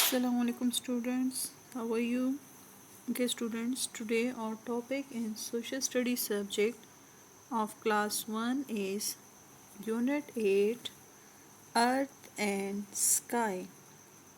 Assalamu alaikum students, how are you? Okay students, today our topic in social studies subject of class 1 is unit 8 earth and sky.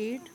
8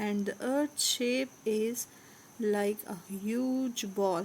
and the earth shape is like a huge ball.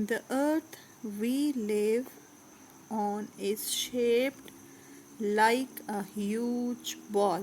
The earth we live on is shaped like a huge ball.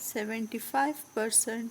75%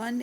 1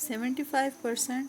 75%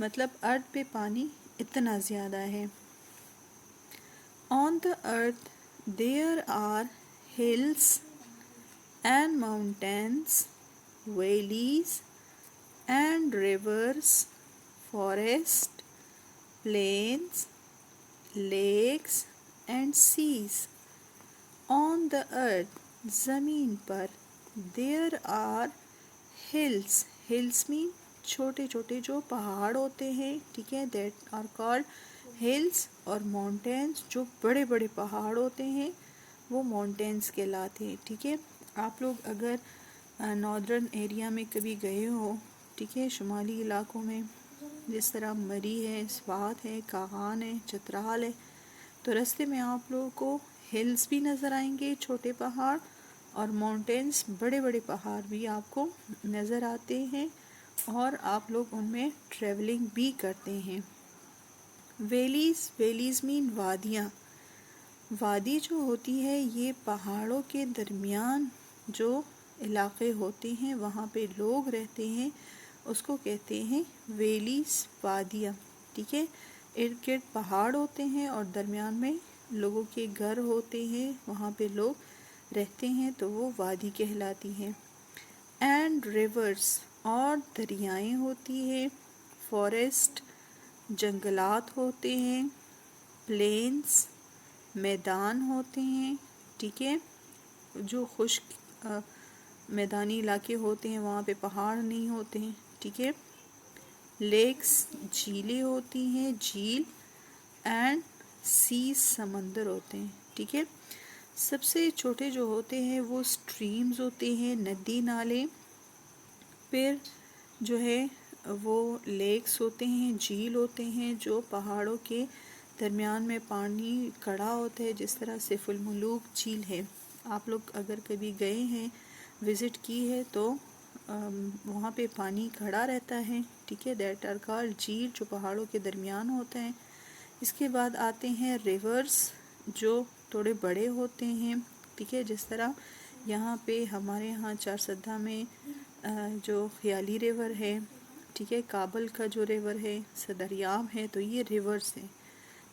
مطلب ارتھ پہ پانی اتنا زیادہ ہے. On the earth there are hills and mountains, valleys and rivers, forests, plains, lakes and seas. On the earth زمین پر there are hills. hills mean چھوٹے چھوٹے جو پہاڑ ہوتے ہیں, ٹھیک ہے, that are called hills. اور mountains جو بڑے بڑے پہاڑ ہوتے ہیں وہ mountains کہلاتے ہیں, ٹھیک ہے. آپ لوگ اگر ناردرن ایریا میں کبھی گئے ہو, ٹھیک ہے, شمالی علاقوں میں جس طرح مری ہے, سوات ہے, کاغان ہے, چترال ہے, تو رستے میں آپ لوگوں کو ہلز بھی نظر آئیں گے, چھوٹے پہاڑ, اور ماؤنٹینس بڑے بڑے پہاڑ بھی آپ کو نظر آتے ہیں, اور آپ لوگ ان میں ٹریولنگ بھی کرتے ہیں. ویلیز مین وادیاں. وادی جو ہوتی ہے یہ پہاڑوں کے درمیان جو علاقے ہوتے ہیں وہاں پہ لوگ رہتے ہیں, اس کو کہتے ہیں ویلیز, وادیاں, ٹھیک ہے. ارد گرد پہاڑ ہوتے ہیں اور درمیان میں لوگوں کے گھر ہوتے ہیں, وہاں پہ لوگ رہتے ہیں, تو وہ وادی کہلاتی ہے. اینڈ ریورس, اور دریائیں ہوتی ہیں. فارسٹ, جنگلات ہوتے ہیں. پلینس, میدان ہوتے ہیں, ٹھیک ہے, جو خشک میدانی علاقے ہوتے ہیں وہاں پہ پہاڑ نہیں ہوتے ہیں, ٹھیک ہے. لیکس, جھیلیں ہوتی ہیں, جھیل. اینڈ سیز, سمندر ہوتے ہیں, ٹھیک ہے. سب سے چھوٹے جو ہوتے ہیں وہ سٹریمز ہوتے ہیں, ندی نالے. پھر جو ہے وہ لیکس ہوتے ہیں, جھیل ہوتے ہیں جو پہاڑوں کے درمیان میں پانی کھڑا ہوتا ہے, جس طرح سیف الملوک جھیل ہے. آپ لوگ اگر کبھی گئے ہیں, وزٹ کی ہے, تو وہاں پہ پانی کھڑا رہتا ہے, ٹھیک ہے. دیٹ آر کالڈ جھیل, جو پہاڑوں کے درمیان ہوتا ہے. اس کے بعد آتے ہیں ریورس, جو تھوڑے بڑے ہوتے ہیں, ٹھیک ہے. جس طرح یہاں پہ ہمارے یہاں چارسدہ میں جو خیالی ریور ہے, ٹھیک ہے, کابل کا جو ریور ہے, صدریاب ہے, تو یہ ریورس ہیں,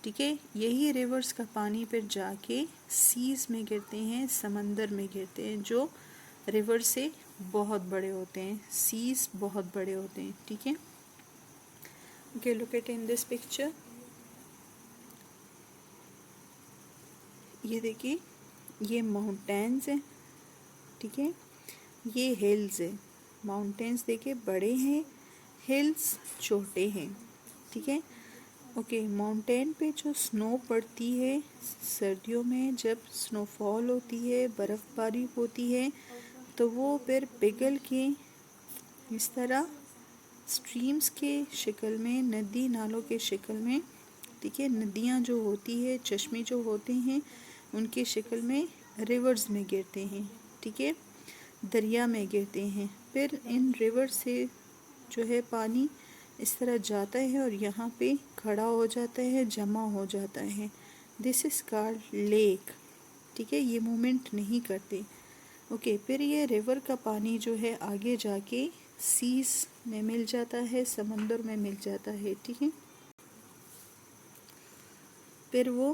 ٹھیک ہے. یہی ریورس کا پانی پھر جا کے سیز میں گرتے ہیں, سمندر میں گرتے ہیں, جو ریور سے بہت بڑے ہوتے ہیں. سیز بہت بڑے ہوتے ہیں, ٹھیک ہے. Okay, look at in this picture. یہ دیکھیے, یہ ماؤنٹینز ہیں, ٹھیک ہے, یہ ہلز ہیں. ماؤنٹینز دیکھیں بڑے ہیں, ہلز چھوٹے ہیں, ٹھیک ہے. اوکے, ماؤنٹین پہ جو سنو پڑتی ہے سردیوں میں, جب سنو فال ہوتی ہے, برف باری ہوتی ہے, تو وہ پھر پگھل کے اس طرح سٹریمز کے شکل میں, ندی نالوں کے شکل میں, ٹھیک ہے, ندیاں جو ہوتی ہے, چشمے جو ہوتے ہیں, ان کی شکل میں ریورز میں گرتے ہیں, ٹھیک ہے, دریا میں گرتے ہیں. پھر ان ریور سے جو ہے پانی اس طرح جاتا ہے اور یہاں پہ کھڑا ہو جاتا ہے, جمع ہو جاتا ہے. دس از کالڈ لیک, ٹھیک ہے, یہ مومنٹ نہیں کرتے. اوکے, پھر یہ ریور کا پانی جو ہے آگے جا کے سیز میں مل جاتا ہے, سمندر میں مل جاتا ہے, ٹھیک ہے. پھر وہ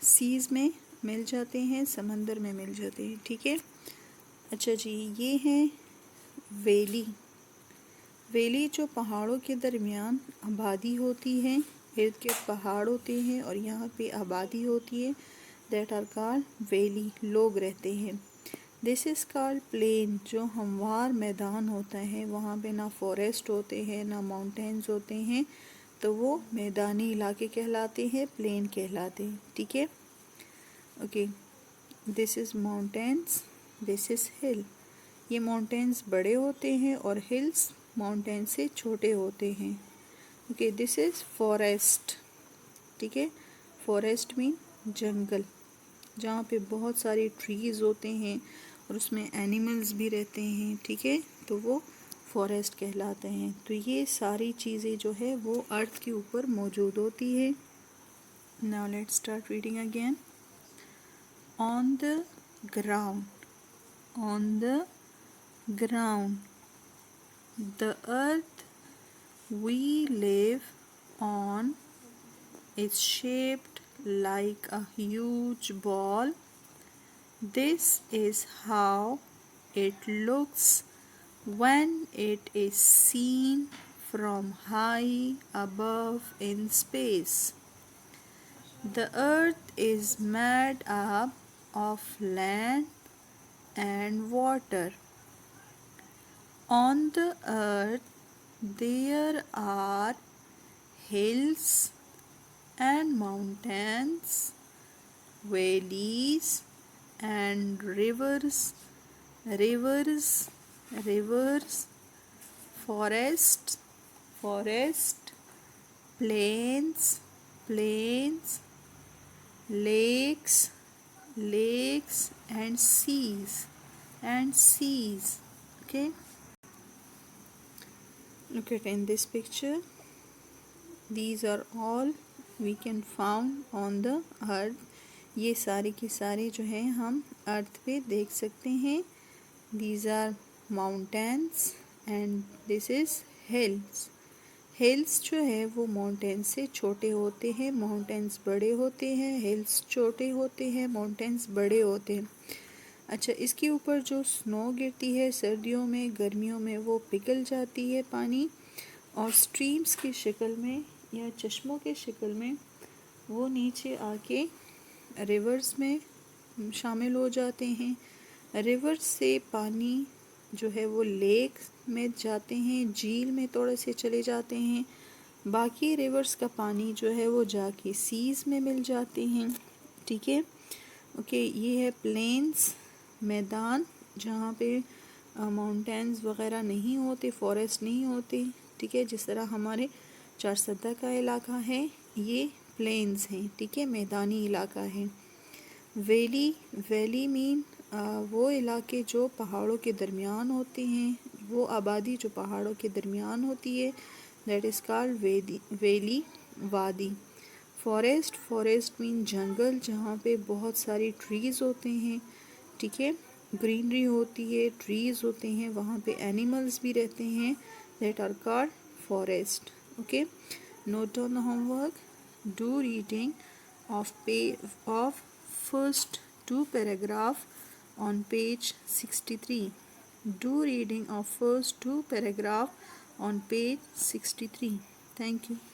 سیز میں مل جاتے ہیں, سمندر میں مل جاتے ہیں, ٹھیک ہے. اچھا جی, یہ ہیں ویلی. ویلی جو پہاڑوں کے درمیان آبادی ہوتی ہے, ارد گرد پہاڑ ہوتے ہیں اور یہاں پہ آبادی ہوتی ہے, دیٹ آر کالڈ ویلی, لوگ رہتے ہیں. دس از کالڈ پلین, جو ہموار میدان ہوتا ہے, وہاں پہ نہ فارسٹ ہوتے ہیں نہ ماؤنٹینز ہوتے ہیں, تو وہ میدانی علاقے کہلاتے ہیں, پلین کہلاتے ہیں, ٹھیک ہے. اوکے, دس از ماؤنٹینز, دس از ہل. یہ ماؤنٹینز بڑے ہوتے ہیں اور ہلز ماؤنٹین سے چھوٹے ہوتے ہیں. اوکے, دس از فارسٹ, ٹھیک ہے. فارسٹ مین جنگل, جہاں پہ بہت ساری ٹریز ہوتے ہیں اور اس میں اینیملز بھی رہتے ہیں, ٹھیک ہے, تو وہ فارسٹ کہلاتے ہیں. تو یہ ساری چیزیں جو ہے وہ ارتھ کے اوپر موجود ہوتی ہے. Now let's start reading again. On the ground, on the ground, the earth we live on is shaped like a huge ball. This is how it looks when it is seen from high above in space. The earth is made up of land and water. On the earth there are hills and mountains, valleys and rivers, forests, plains, lakes and seas. Okay, look at in this picture. These are all we can found on the earth. یہ سارے کی سارے جو ہیں ہم ارتھ پہ دیکھ سکتے ہیں. These are mountains and this is hills. Hills جو ہے وہ ماؤنٹینس سے چھوٹے ہوتے ہیں، ماؤنٹینس بڑے ہوتے ہیں. ہلس چھوٹے ہوتے ہیں، ماؤنٹینس بڑے ہوتے ہیں. اچھا، اس کے اوپر جو سنو گرتی ہے سردیوں میں، گرمیوں میں وہ پگھل جاتی ہے پانی، اور سٹریمز کی شکل میں یا چشموں کے شکل میں وہ نیچے آ کے ریورز میں شامل ہو جاتے ہیں. ریورز سے پانی جو ہے وہ لیک میں جاتے ہیں، جھیل میں تھوڑے سے چلے جاتے ہیں. باقی ریورز کا پانی جو ہے وہ جا کے سیز میں مل جاتے ہیں. ٹھیک ہے، اوکے. یہ ہے پلینس، میدان جہاں پہ ماؤنٹینز وغیرہ نہیں ہوتے، فارسٹ نہیں ہوتے. ٹھیک ہے، جس طرح ہمارے چارسدہ کا علاقہ ہے یہ پلینز ہیں. ٹھیک ہے، میدانی علاقہ ہے. ویلی مین وہ علاقے جو پہاڑوں کے درمیان ہوتے ہیں، وہ آبادی جو پہاڑوں کے درمیان ہوتی ہے، دیٹ از کالڈ ویلی، وادی. فارسٹ مین جنگل جہاں پہ بہت ساری ٹریز ہوتے ہیں. ٹھیک ہے، گرینری ہوتی ہے، ٹریز ہوتے ہیں، وہاں پہ اینیملز بھی رہتے ہیں، that are called forest. Okay, note down the ہوم ورک. Do reading of first two paragraph on page 63. Do reading of first two paragraph on page 63. Thank you.